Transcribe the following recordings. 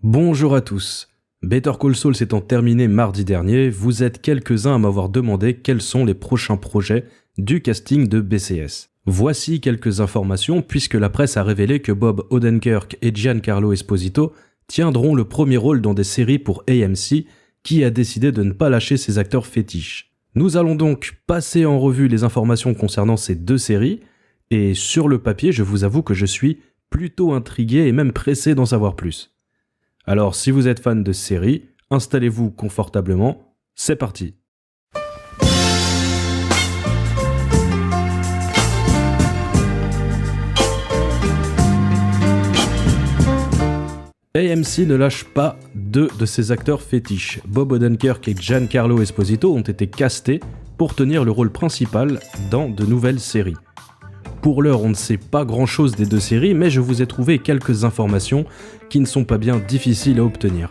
Bonjour à tous. Better Call Saul s'étant terminé mardi dernier, vous êtes quelques-uns à m'avoir demandé quels sont les prochains projets du casting de BCS. Voici quelques informations puisque la presse a révélé que Bob Odenkirk et Giancarlo Esposito tiendront le premier rôle dans des séries pour AMC qui a décidé de ne pas lâcher ses acteurs fétiches. Nous allons donc passer en revue les informations concernant ces deux séries et sur le papier, je vous avoue que je suis plutôt intrigué et même pressé d'en savoir plus. Alors si vous êtes fan de séries, installez-vous confortablement, c'est parti. AMC ne lâche pas deux de ses acteurs fétiches. Bob Odenkirk et Giancarlo Esposito ont été castés pour tenir le rôle principal dans de nouvelles séries. Pour l'heure, on ne sait pas grand-chose des deux séries, mais je vous ai trouvé quelques informations qui ne sont pas bien difficiles à obtenir.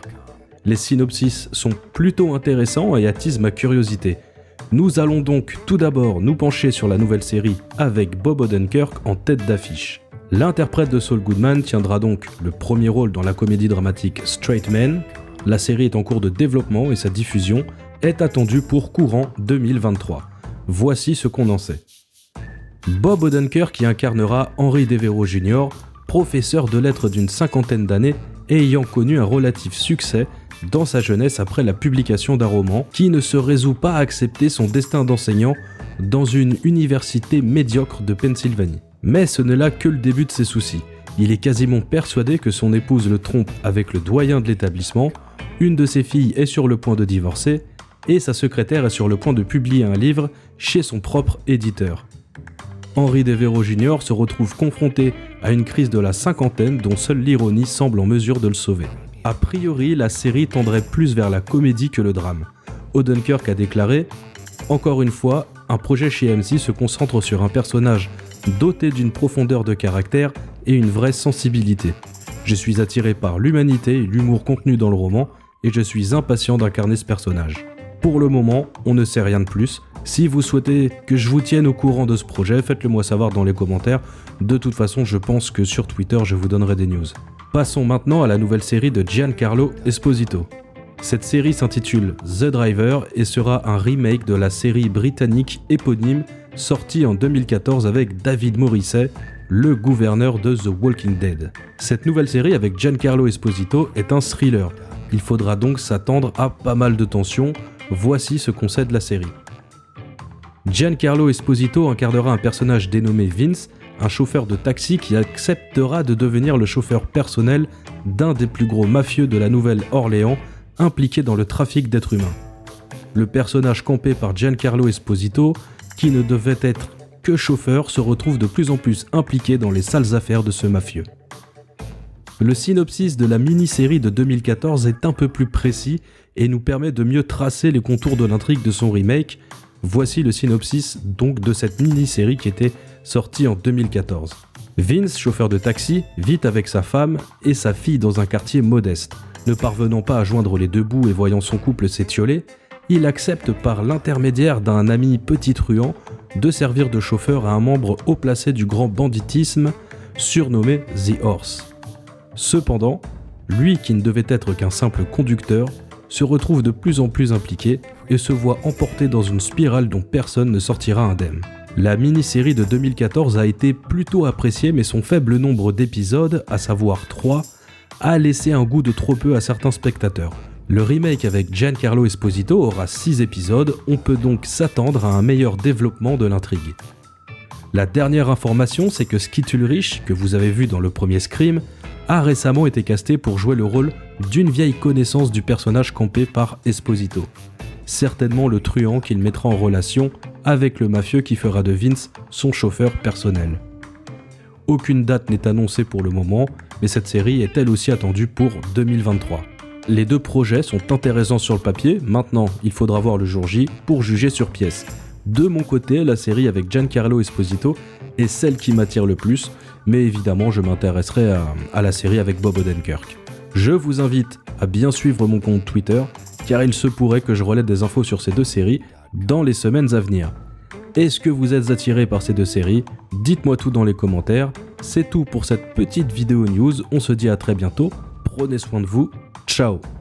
Les synopsis sont plutôt intéressants et attisent ma curiosité. Nous allons donc tout d'abord nous pencher sur la nouvelle série avec Bob Odenkirk en tête d'affiche. L'interprète de Saul Goodman tiendra donc le premier rôle dans la comédie dramatique Straight Men. La série est en cours de développement et sa diffusion est attendue pour courant 2023. Voici ce qu'on en sait. Bob Odenkirk qui incarnera Henry Devereaux Jr., professeur de lettres d'une cinquantaine d'années et ayant connu un relatif succès dans sa jeunesse après la publication d'un roman qui ne se résout pas à accepter son destin d'enseignant dans une université médiocre de Pennsylvanie. Mais ce n'est là que le début de ses soucis. Il est quasiment persuadé que son épouse le trompe avec le doyen de l'établissement, une de ses filles est sur le point de divorcer et sa secrétaire est sur le point de publier un livre chez son propre éditeur. Henry Devereaux Jr. se retrouve confronté à une crise de la cinquantaine dont seule l'ironie semble en mesure de le sauver. A priori, la série tendrait plus vers la comédie que le drame. Odenkirk a déclaré « Encore une fois, un projet chez AMC se concentre sur un personnage doté d'une profondeur de caractère et une vraie sensibilité. Je suis attiré par l'humanité et l'humour contenu dans le roman et je suis impatient d'incarner ce personnage. » Pour le moment, on ne sait rien de plus. Si vous souhaitez que je vous tienne au courant de ce projet, faites-le moi savoir dans les commentaires. De toute façon, je pense que sur Twitter, je vous donnerai des news. Passons maintenant à la nouvelle série de Giancarlo Esposito. Cette série s'intitule The Driver et sera un remake de la série britannique éponyme sortie en 2014 avec David Morrissey, le gouverneur de The Walking Dead. Cette nouvelle série avec Giancarlo Esposito est un thriller. Il faudra donc s'attendre à pas mal de tensions. Voici ce qu'on sait de la série. Giancarlo Esposito incarnera un personnage dénommé Vince, un chauffeur de taxi qui acceptera de devenir le chauffeur personnel d'un des plus gros mafieux de la Nouvelle-Orléans impliqué dans le trafic d'êtres humains. Le personnage campé par Giancarlo Esposito, qui ne devait être que chauffeur, se retrouve de plus en plus impliqué dans les sales affaires de ce mafieux. Le synopsis de la mini-série de 2014 est un peu plus précis et nous permet de mieux tracer les contours de l'intrigue de son remake. Voici le synopsis donc de cette mini-série qui était sortie en 2014. Vince, chauffeur de taxi, vit avec sa femme et sa fille dans un quartier modeste. Ne parvenant pas à joindre les deux bouts et voyant son couple s'étioler, il accepte par l'intermédiaire d'un ami petit truand de servir de chauffeur à un membre haut placé du grand banditisme surnommé The Horse. Cependant, lui qui ne devait être qu'un simple conducteur, se retrouve de plus en plus impliqué et se voit emporté dans une spirale dont personne ne sortira indemne. La mini-série de 2014 a été plutôt appréciée mais son faible nombre d'épisodes, à savoir 3, a laissé un goût de trop peu à certains spectateurs. Le remake avec Giancarlo Esposito aura 6 épisodes, on peut donc s'attendre à un meilleur développement de l'intrigue. La dernière information, c'est que Skeet Ulrich, que vous avez vu dans le premier Scream, a récemment été casté pour jouer le rôle d'une vieille connaissance du personnage campé par Esposito. Certainement le truand qu'il mettra en relation avec le mafieux qui fera de Vince son chauffeur personnel. Aucune date n'est annoncée pour le moment, mais cette série est elle aussi attendue pour 2023. Les deux projets sont intéressants sur le papier, maintenant il faudra voir le jour J pour juger sur pièce. De mon côté, la série avec Giancarlo Esposito est celle qui m'attire le plus, mais évidemment je m'intéresserai à la série avec Bob Odenkirk. Je vous invite à bien suivre mon compte Twitter, car il se pourrait que je relaie des infos sur ces deux séries dans les semaines à venir. Est-ce que vous êtes attiré par ces deux séries ? Dites-moi tout dans les commentaires. C'est tout pour cette petite vidéo news, on se dit à très bientôt, prenez soin de vous Ciao.